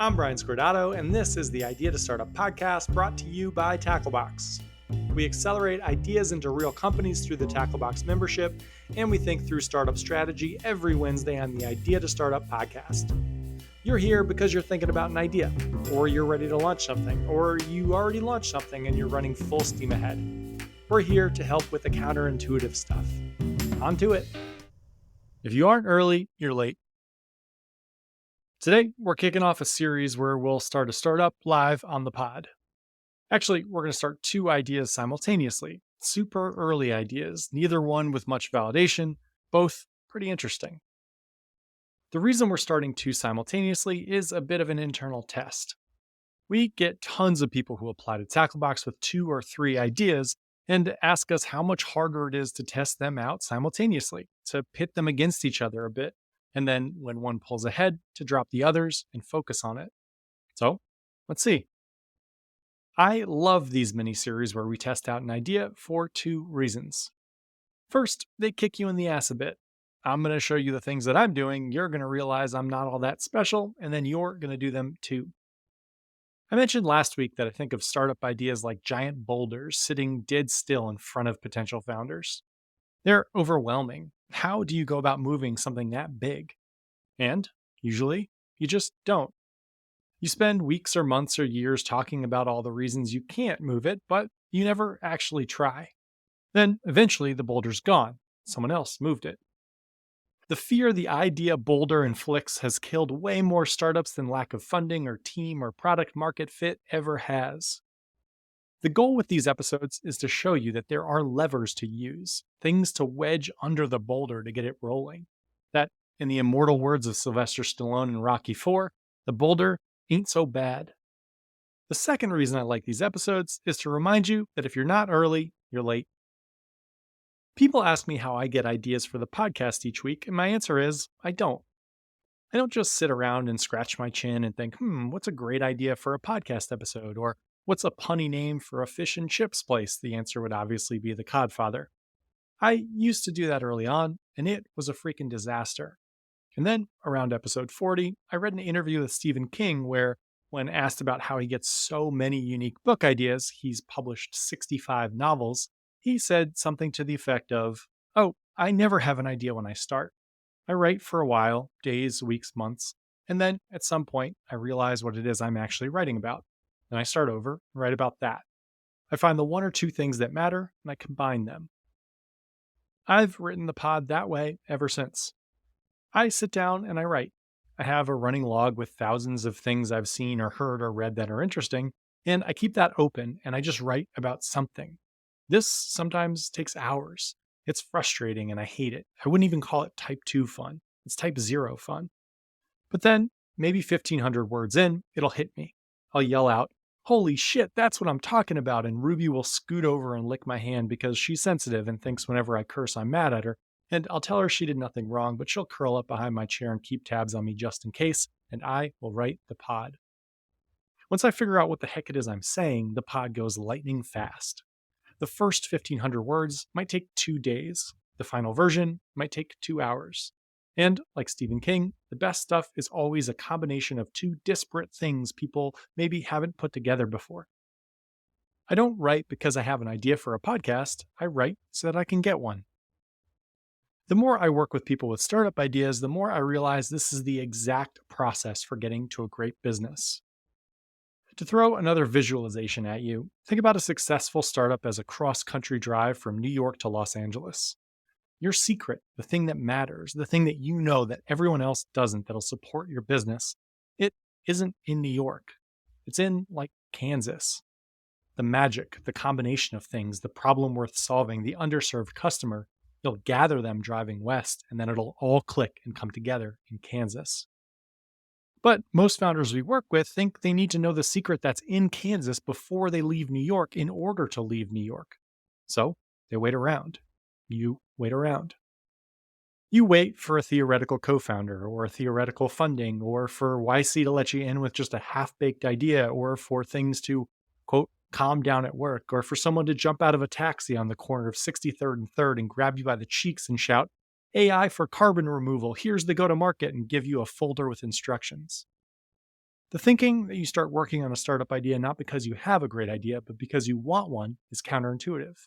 I'm Brian Scordato, and this is the Idea to Startup podcast brought to you by Tacklebox. We accelerate ideas into real companies through the Tacklebox membership, and we think through startup strategy every Wednesday on the Idea to Startup podcast. You're here because you're thinking about an idea, or you're ready to launch something, or you already launched something and you're running full steam ahead. We're here to help with the counterintuitive stuff. On to it. If you aren't early, you're late. Today, we're kicking off a series where we'll start a startup live on the pod. Actually, we're going to start two ideas simultaneously. Super early ideas, neither one with much validation, both pretty interesting. The reason we're starting two simultaneously is a bit of an internal test. We get tons of people who apply to Tacklebox with 2 or 3 ideas and ask us how much harder it is to test them out simultaneously, to pit them against each other a bit, and then when one pulls ahead, to drop the others and focus on it. So, let's see. I love these mini-series where we test out an idea for 2 reasons. First, they kick you in the ass a bit. I'm going to show you the things that I'm doing, you're going to realize I'm not all that special, and then you're going to do them too. I mentioned last week that I think of startup ideas like giant boulders sitting dead still in front of potential founders. They're overwhelming. How do you go about moving something that big? And, usually, you just don't. You spend weeks or months or years talking about all the reasons you can't move it, but you never actually try. Then, eventually, the boulder's gone. Someone else moved it. The fear the Idea Boulder inflicts has killed way more startups than lack of funding or team or product market fit ever has. The goal with these episodes is to show you that there are levers to use, things to wedge under the boulder to get it rolling. That, in the immortal words of Sylvester Stallone in Rocky IV, the boulder ain't so bad. The second reason I like these episodes is to remind you that if you're not early, you're late. People ask me how I get ideas for the podcast each week, and my answer is, I don't. I don't just sit around and scratch my chin and think, what's a great idea for a podcast episode? Or what's a punny name for a fish and chips place? The answer would obviously be the Codfather. I used to do that early on, and it was a freaking disaster. And then, around episode 40, I read an interview with Stephen King where, when asked about how he gets so many unique book ideas, he's published 65 novels, he said something to the effect of, "Oh, I never have an idea when I start. I write for a while, days, weeks, months, and then at some point I realize what it is I'm actually writing about. Then I start over and write about that. I find the 1 or 2 things that matter and I combine them." I've written the pod that way ever since. I sit down and I write. I have a running log with thousands of things I've seen or heard or read that are interesting, and I keep that open and I just write about something. This sometimes takes hours. It's frustrating and I hate it. I wouldn't even call it type 2 fun. It's type 0 fun. But then, maybe 1,500 words in, it'll hit me. I'll yell out, "Holy shit, that's what I'm talking about," and Ruby will scoot over and lick my hand because she's sensitive and thinks whenever I curse I'm mad at her, and I'll tell her she did nothing wrong, but she'll curl up behind my chair and keep tabs on me just in case, and I will write the pod. Once I figure out what the heck it is I'm saying, the pod goes lightning fast. The first 1,500 words might take 2 days. The final version might take 2 hours. And, like Stephen King, the best stuff is always a combination of 2 disparate things people maybe haven't put together before. I don't write because I have an idea for a podcast, I write so that I can get one. The more I work with people with startup ideas, the more I realize this is the exact process for getting to a great business. To throw another visualization at you, think about a successful startup as a cross-country drive from New York to Los Angeles. Your secret, the thing that matters, the thing that you know that everyone else doesn't that'll support your business, it isn't in New York. It's in, like, Kansas. The magic, the combination of things, the problem worth solving, the underserved customer, you'll gather them driving west, and then it'll all click and come together in Kansas. But most founders we work with think they need to know the secret that's in Kansas before they leave New York in order to leave New York. So they wait around. You wait around. You wait for a theoretical co-founder or a theoretical funding or for YC to let you in with just a half-baked idea or for things to, quote, calm down at work or for someone to jump out of a taxi on the corner of 63rd and 3rd and grab you by the cheeks and shout, "AI for carbon removal, here's the go-to-market," and give you a folder with instructions. The thinking that you start working on a startup idea not because you have a great idea, but because you want one is counterintuitive.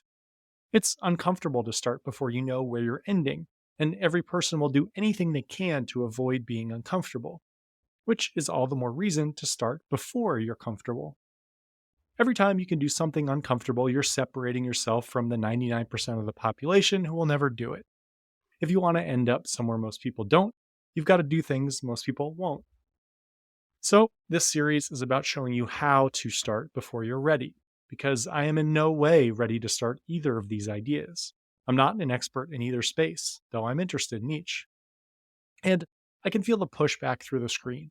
It's uncomfortable to start before you know where you're ending, and every person will do anything they can to avoid being uncomfortable, which is all the more reason to start before you're comfortable. Every time you can do something uncomfortable, you're separating yourself from the 99% of the population who will never do it. If you want to end up somewhere most people don't, you've got to do things most people won't. So, this series is about showing you how to start before you're ready, because I am in no way ready to start either of these ideas. I'm not an expert in either space, though I'm interested in each. And I can feel the pushback through the screen.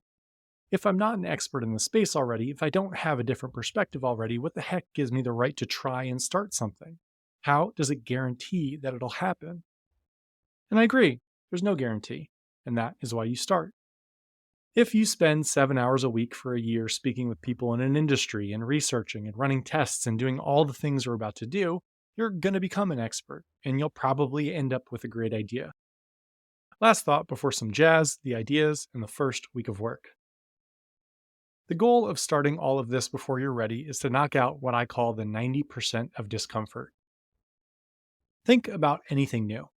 If I'm not an expert in the space already, if I don't have a different perspective already, what the heck gives me the right to try and start something? How does it guarantee that it'll happen? And I agree, there's no guarantee, and that is why you start. If you spend 7 hours a week for a year speaking with people in an industry and researching and running tests and doing all the things we're about to do, you're going to become an expert, and you'll probably end up with a great idea. Last thought before some jazz, the ideas, and the first week of work. The goal of starting all of this before you're ready is to knock out what I call the 90% of discomfort. Think about anything new.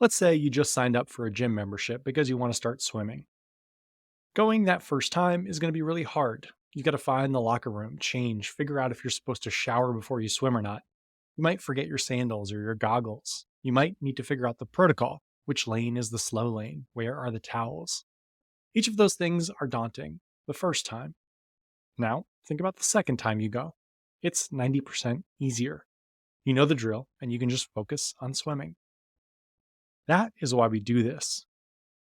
Let's say you just signed up for a gym membership because you want to start swimming. Going that first time is going to be really hard. You've got to find the locker room, change, figure out if you're supposed to shower before you swim or not. You might forget your sandals or your goggles. You might need to figure out the protocol. Which lane is the slow lane? Where are the towels? Each of those things are daunting the first time. Now, think about the second time you go. It's 90% easier. You know the drill, and you can just focus on swimming. That is why we do this.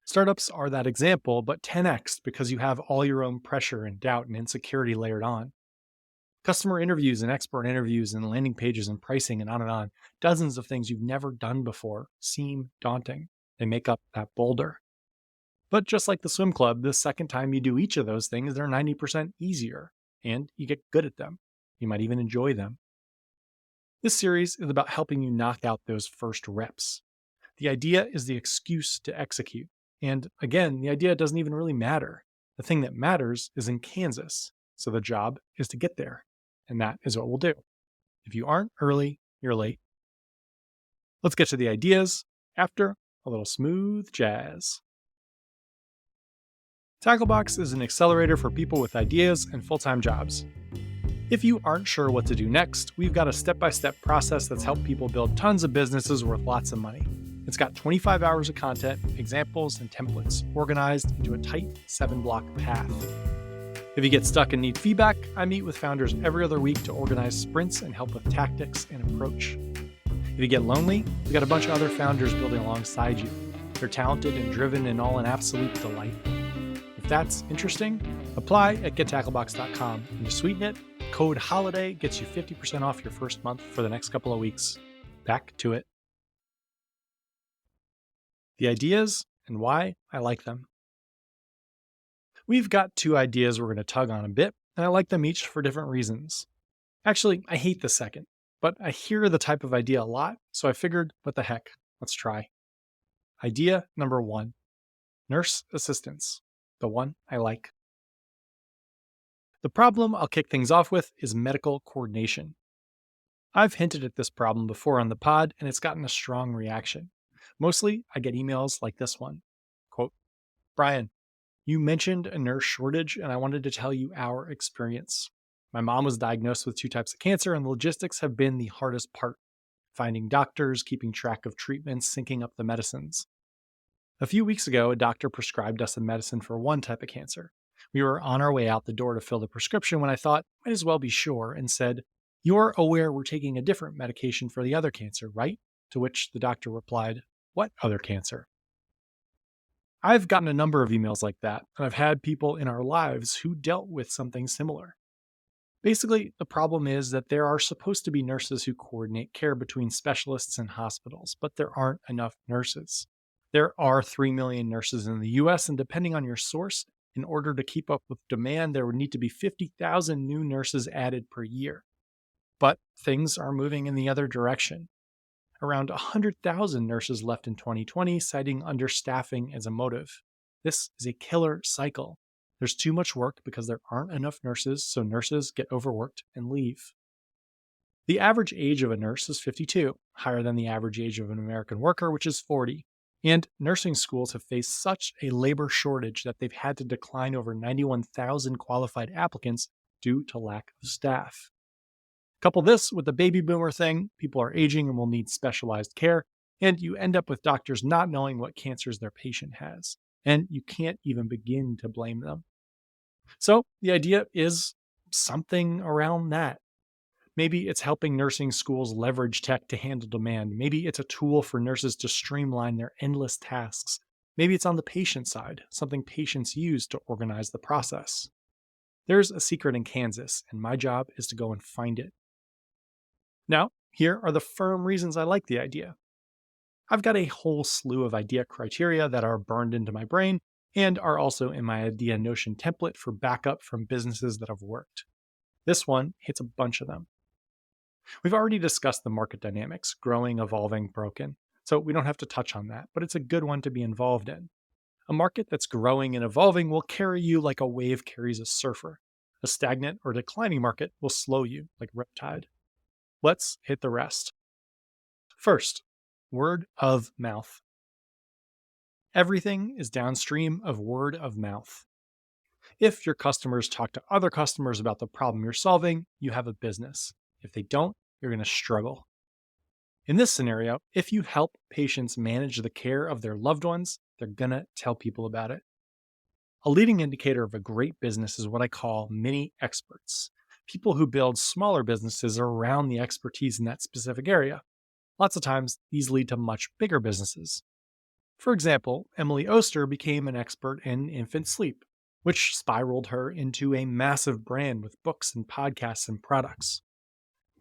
Startups are that example, but 10x because you have all your own pressure and doubt and insecurity layered on. Customer interviews and expert interviews and landing pages and pricing and on. Dozens of things you've never done before seem daunting. They make up that boulder. But just like the swim club, the second time you do each of those things, they're 90% easier, and you get good at them. You might even enjoy them. This series is about helping you knock out those first reps. The idea is the excuse to execute. And again, the idea doesn't even really matter. The thing that matters is in Kansas. So the job is to get there. And that is what we'll do. If you aren't early, you're late. Let's get to the ideas after a little smooth jazz. Tacklebox is an accelerator for people with ideas and full-time jobs. If you aren't sure what to do next, we've got a step-by-step process that's helped people build tons of businesses worth lots of money. It's got 25 hours of content, examples, and templates organized into a tight 7-block path. If you get stuck and need feedback, I meet with founders every other week to organize sprints and help with tactics and approach. If you get lonely, we've got a bunch of other founders building alongside you. They're talented and driven and all an absolute delight. If that's interesting, apply at gettacklebox.com, and to sweeten it, code HOLIDAY gets you 50% off your first month for the next couple of weeks. Back to it. The ideas and why I like them. We've got 2 ideas we're going to tug on a bit, and I like them each for different reasons. Actually, I hate the second, but I hear the type of idea a lot, so I figured, what the heck, let's try. Idea number 1, nurse assistants, the one I like. The problem I'll kick things off with is medical coordination. I've hinted at this problem before on the pod, and it's gotten a strong reaction. Mostly, I get emails like this one. Quote, Brian, you mentioned a nurse shortage, and I wanted to tell you our experience. My mom was diagnosed with 2 types of cancer, and the logistics have been the hardest part. Finding doctors, keeping track of treatments, syncing up the medicines. A few weeks ago, a doctor prescribed us a medicine for 1 type of cancer. We were on our way out the door to fill the prescription when I thought, might as well be sure, and said, You're aware we're taking a different medication for the other cancer, right? To which the doctor replied, What other cancer? I've gotten a number of emails like that, and I've had people in our lives who dealt with something similar. Basically, the problem is that there are supposed to be nurses who coordinate care between specialists and hospitals, but there aren't enough nurses. There are 3 million nurses in the US, and depending on your source, in order to keep up with demand, there would need to be 50,000 new nurses added per year. But things are moving in the other direction. Around 100,000 nurses left in 2020, citing understaffing as a motive. This is a killer cycle. There's too much work because there aren't enough nurses, so nurses get overworked and leave. The average age of a nurse is 52, higher than the average age of an American worker, which is 40. And nursing schools have faced such a labor shortage that they've had to decline over 91,000 qualified applicants due to lack of staff. Couple this with the baby boomer thing, people are aging and will need specialized care, and you end up with doctors not knowing what cancers their patient has. And you can't even begin to blame them. So the idea is something around that. Maybe it's helping nursing schools leverage tech to handle demand. Maybe it's a tool for nurses to streamline their endless tasks. Maybe it's on the patient side, something patients use to organize the process. There's a secret in Kansas, and my job is to go and find it. Now, here are the firm reasons I like the idea. I've got a whole slew of idea criteria that are burned into my brain and are also in my idea Notion template for backup from businesses that have worked. This one hits a bunch of them. We've already discussed the market dynamics, growing, evolving, broken, so we don't have to touch on that, but it's a good one to be involved in. A market that's growing and evolving will carry you like a wave carries a surfer. A stagnant or declining market will slow you like riptide. Let's hit the rest. First, word of mouth. Everything is downstream of word of mouth. If your customers talk to other customers about the problem you're solving, you have a business. If they don't, you're going to struggle. In this scenario, if you help patients manage the care of their loved ones, they're going to tell people about it. A leading indicator of a great business is what I call mini experts. People who build smaller businesses around the expertise in that specific area. Lots of times, these lead to much bigger businesses. For example, Emily Oster became an expert in infant sleep, which spiraled her into a massive brand with books and podcasts and products.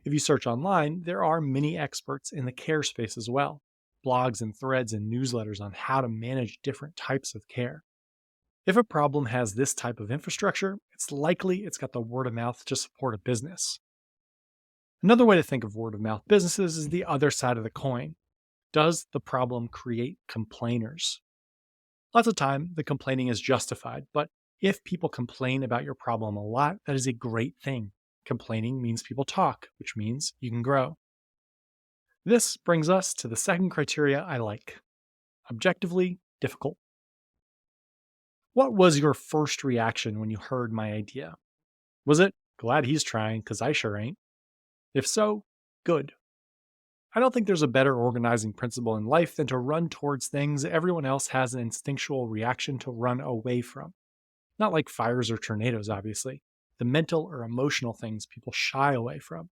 If you search online, there are many experts in the care space as well, blogs and threads and newsletters on how to manage different types of care. If a problem has this type of infrastructure, it's likely it's got the word of mouth to support a business. Another way to think of word of mouth businesses is the other side of the coin. Does the problem create complainers? Lots of time, the complaining is justified, but if people complain about your problem a lot, that is a great thing. Complaining means people talk, which means you can grow. This brings us to the second criteria I like. Objectively difficult. What was your first reaction when you heard my idea? Was it, glad he's trying, because I sure ain't? If so, good. I don't think there's a better organizing principle in life than to run towards things everyone else has an instinctual reaction to run away from. Not like fires or tornadoes, obviously. The mental or emotional things people shy away from.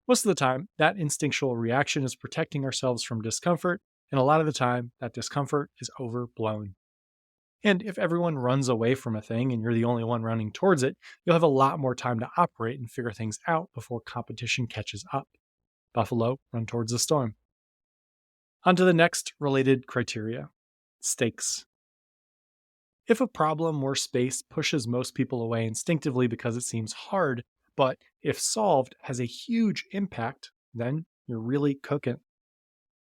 Most of the time, that instinctual reaction is protecting ourselves from discomfort, and a lot of the time, that discomfort is overblown. And if everyone runs away from a thing and you're the only one running towards it, you'll have a lot more time to operate and figure things out before competition catches up. Buffalo, run towards the storm. On to the next related criteria, stakes. If a problem or space pushes most people away instinctively because it seems hard, but if solved has a huge impact, then you're really cooking.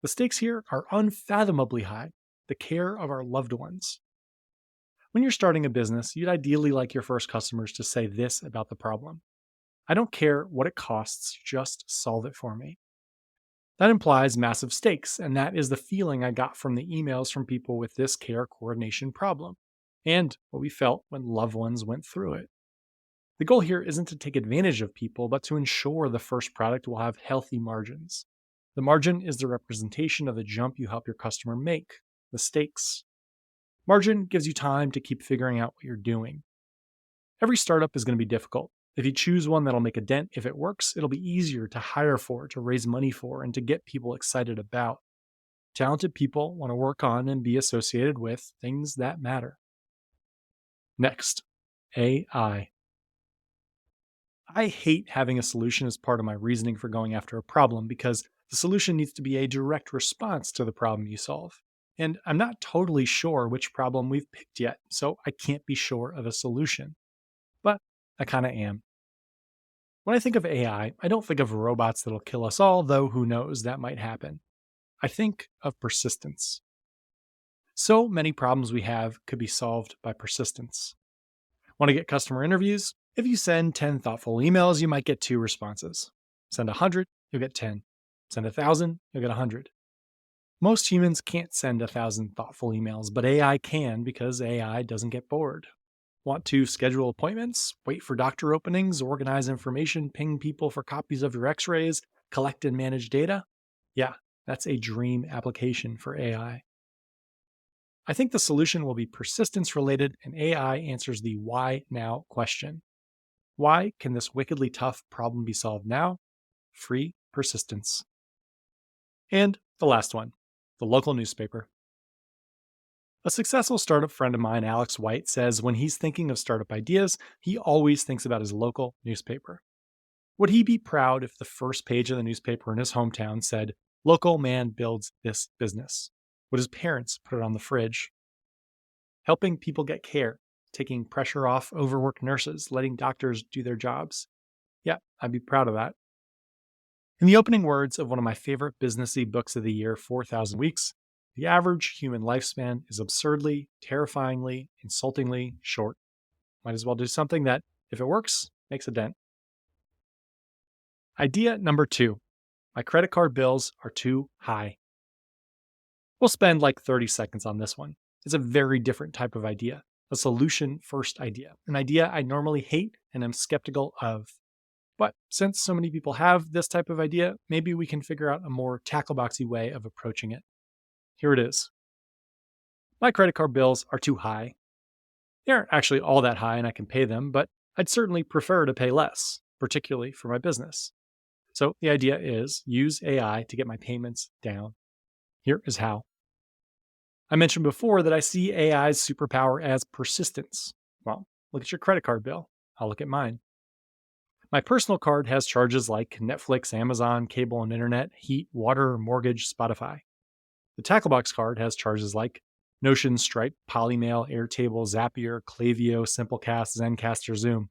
The stakes here are unfathomably high, the care of our loved ones. When you're starting a business, you'd ideally like your first customers to say this about the problem. I don't care what it costs, just solve it for me. That implies massive stakes, and that is the feeling I got from the emails from people with this care coordination problem, and what we felt when loved ones went through it. The goal here isn't to take advantage of people, but to ensure the first product will have healthy margins. The margin is the representation of the jump you help your customer make, the stakes. Margin gives you time to keep figuring out what you're doing. Every startup is going to be difficult. If you choose one that'll make a dent, if it works, it'll be easier to hire for, to raise money for, and to get people excited about. Talented people want to work on and be associated with things that matter. Next, AI. I hate having a solution as part of my reasoning for going after a problem because the solution needs to be a direct response to the problem you solve. And I'm not totally sure which problem we've picked yet, so I can't be sure of a solution. But I kind of am. When I think of AI, I don't think of robots that'll kill us all, though who knows, that might happen. I think of persistence. So many problems we have could be solved by persistence. Want to get customer interviews? If you send 10 thoughtful emails, you might get 2 responses. Send 100, you'll get 10. Send 1,000, you'll get 100. Most humans can't send 1,000 thoughtful emails, but AI can because AI doesn't get bored. Want to schedule appointments, wait for doctor openings, organize information, ping people for copies of your x-rays, collect and manage data? Yeah, that's a dream application for AI. I think the solution will be persistence related, and AI answers the why now question. Why can this wickedly tough problem be solved now? Free persistence. And the last one, the local newspaper. A successful startup friend of mine, Alex White, says when he's thinking of startup ideas, he always thinks about his local newspaper. Would he be proud if the first page of the newspaper in his hometown said, "Local man builds this business"? Would his parents put it on the fridge? Helping people get care, taking pressure off overworked nurses, letting doctors do their jobs. Yeah, I'd be proud of that. In the opening words of one of my favorite businessy books of the year, 4,000 Weeks, the average human lifespan is absurdly, terrifyingly, insultingly short. Might as well do something that, if it works, makes a dent. Idea number 2. My credit card bills are too high. We'll spend like 30 seconds on this one. It's a very different type of idea, a solution-first idea, an idea I normally hate and am skeptical of. But since so many people have this type of idea, maybe we can figure out a more tackle-boxy way of approaching it. Here it is. My credit card bills are too high. They aren't actually all that high and I can pay them, but I'd certainly prefer to pay less, particularly for my business. So the idea is use AI to get my payments down. Here is how. I mentioned before that I see AI's superpower as persistence. Well, look at your credit card bill. I'll look at mine. My personal card has charges like Netflix, Amazon, cable and internet, heat, water, mortgage, Spotify. The Tacklebox card has charges like Notion, Stripe, Polymail, Airtable, Zapier, Klaviyo, Simplecast, Zencastr, Zoom.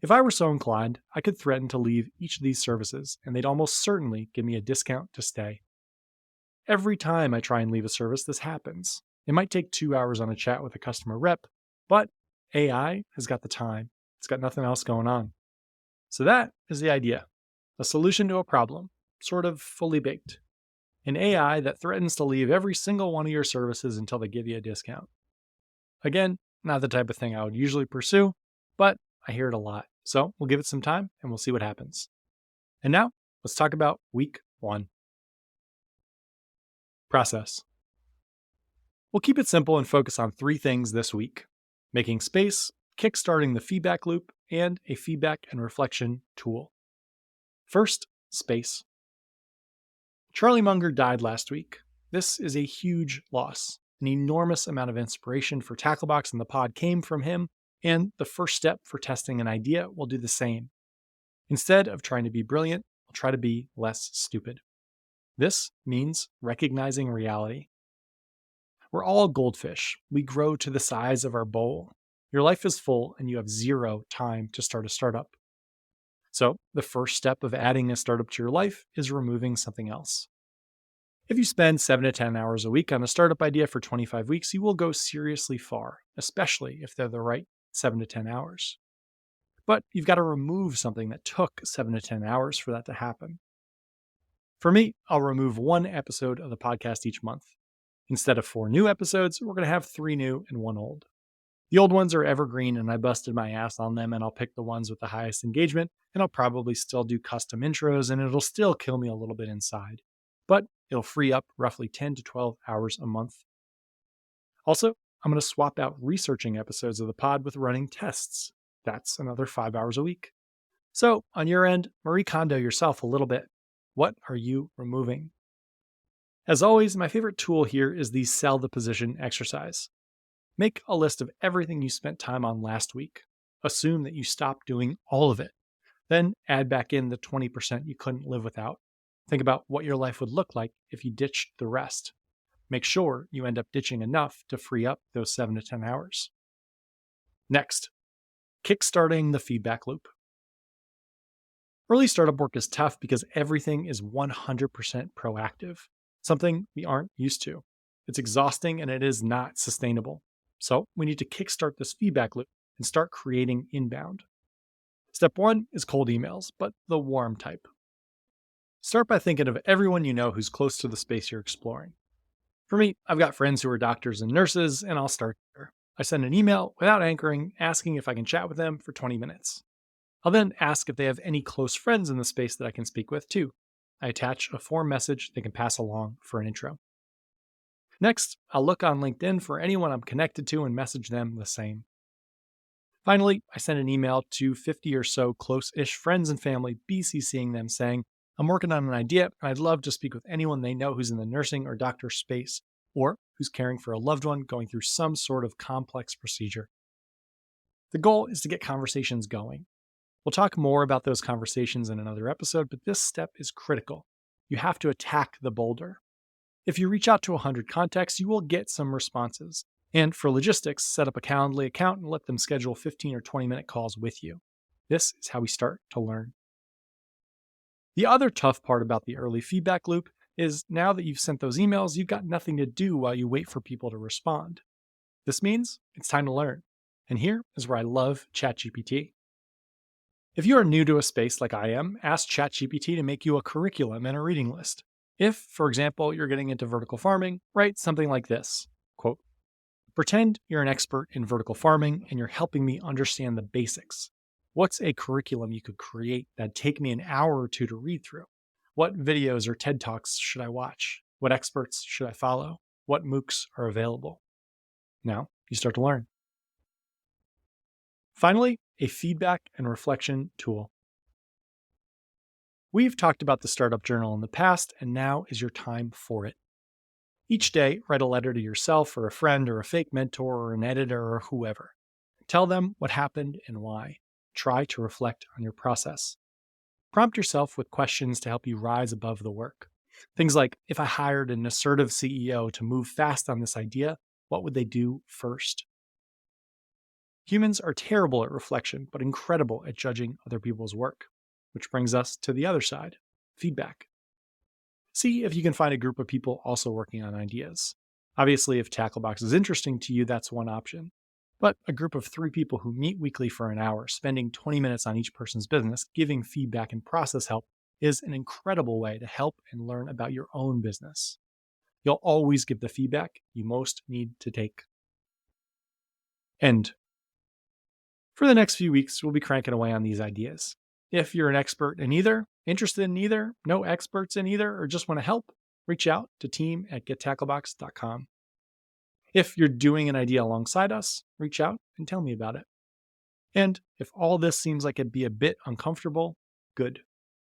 If I were so inclined, I could threaten to leave each of these services, and they'd almost certainly give me a discount to stay. Every time I try and leave a service, this happens. It might take 2 hours on a chat with a customer rep, but AI has got the time. It's got nothing else going on. So that is the idea. A solution to a problem, sort of fully baked. An AI that threatens to leave every single one of your services until they give you a discount. Again, not the type of thing I would usually pursue, but I hear it a lot. So we'll give it some time and we'll see what happens. And now, let's talk about week 1. Process. We'll keep it simple and focus on 3 things this week: making space, kickstarting the feedback loop, and a feedback and reflection tool. First, space. Charlie Munger died last week. This is a huge loss. An enormous amount of inspiration for Tacklebox and the pod came from him, and the first step for testing an idea will do the same. Instead of trying to be brilliant, I'll try to be less stupid. This means recognizing reality. We're all goldfish. We grow to the size of our bowl. Your life is full and you have 0 time to start a startup. So the first step of adding a startup to your life is removing something else. If you spend 7 to 10 hours a week on a startup idea for 25 weeks, you will go seriously far, especially if they're the right 7 to 10 hours. But you've got to remove something that took 7 to 10 hours for that to happen. For me, I'll remove 1 episode of the podcast each month. Instead of 4 new episodes, we're going to have 3 new and 1 old. The old ones are evergreen and I busted my ass on them, and I'll pick the ones with the highest engagement, and I'll probably still do custom intros, and it'll still kill me a little bit inside. But it'll free up roughly 10 to 12 hours a month. Also, I'm going to swap out researching episodes of the pod with running tests. That's another 5 hours a week. So, on your end, Marie Kondo yourself a little bit. What are you removing? As always, my favorite tool here is the sell the position exercise. Make a list of everything you spent time on last week. Assume that you stopped doing all of it. Then add back in the 20% you couldn't live without. Think about what your life would look like if you ditched the rest. Make sure you end up ditching enough to free up those 7 to 10 hours. Next, kickstarting the feedback loop. Early startup work is tough because everything is 100% proactive, something we aren't used to. It's exhausting and it is not sustainable. So we need to kickstart this feedback loop, and start creating inbound. Step 1 is cold emails, but the warm type. Start by thinking of everyone you know who's close to the space you're exploring. For me, I've got friends who are doctors and nurses, and I'll start there. I send an email without anchoring, asking if I can chat with them for 20 minutes. I'll then ask if they have any close friends in the space that I can speak with too. I attach a form message they can pass along for an intro. Next, I'll look on LinkedIn for anyone I'm connected to and message them the same. Finally, I send an email to 50 or so close-ish friends and family, BCCing them saying, I'm working on an idea, and I'd love to speak with anyone they know who's in the nursing or doctor space, or who's caring for a loved one going through some sort of complex procedure. The goal is to get conversations going. We'll talk more about those conversations in another episode, but this step is critical. You have to attack the boulder. If you reach out to 100 contacts, you will get some responses. And for logistics, set up a Calendly account and let them schedule 15 or 20-minute calls with you. This is how we start to learn. The other tough part about the early feedback loop is now that you've sent those emails, you've got nothing to do while you wait for people to respond. This means it's time to learn. And here is where I love ChatGPT. If you are new to a space like I am, ask ChatGPT to make you a curriculum and a reading list. If, for example, you're getting into vertical farming, write something like this, quote, pretend you're an expert in vertical farming and you're helping me understand the basics. What's a curriculum you could create that'd take me an hour or two to read through? What videos or TED Talks should I watch? What experts should I follow? What MOOCs are available? Now you start to learn. Finally, a feedback and reflection tool. We've talked about the Startup Journal in the past, and now is your time for it. Each day, write a letter to yourself or a friend or a fake mentor or an editor or whoever. Tell them what happened and why. Try to reflect on your process. Prompt yourself with questions to help you rise above the work. Things like, if I hired an assertive CEO to move fast on this idea, what would they do first? Humans are terrible at reflection, but incredible at judging other people's work. Which brings us to the other side, feedback. See if you can find a group of people also working on ideas. Obviously, if Tacklebox is interesting to you, that's one option. But a group of 3 people who meet weekly for an hour, spending 20 minutes on each person's business, giving feedback and process help, is an incredible way to help and learn about your own business. You'll always give the feedback you most need to take. End. For the next few weeks, we'll be cranking away on these ideas. If you're an expert in either, interested in either, no experts in either, or just want to help, reach out to team@gettacklebox.com. If you're doing an idea alongside us, reach out and tell me about it. And if all this seems like it'd be a bit uncomfortable, good.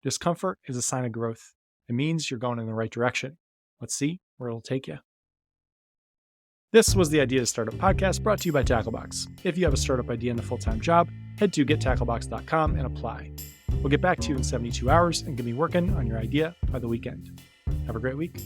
Discomfort is a sign of growth. It means you're going in the right direction. Let's see where it'll take you. This was the Idea to Startup podcast brought to you by Tacklebox. If you have a startup idea and a full-time job, head to gettacklebox.com and apply. We'll get back to you in 72 hours and get me working on your idea by the weekend. Have a great week.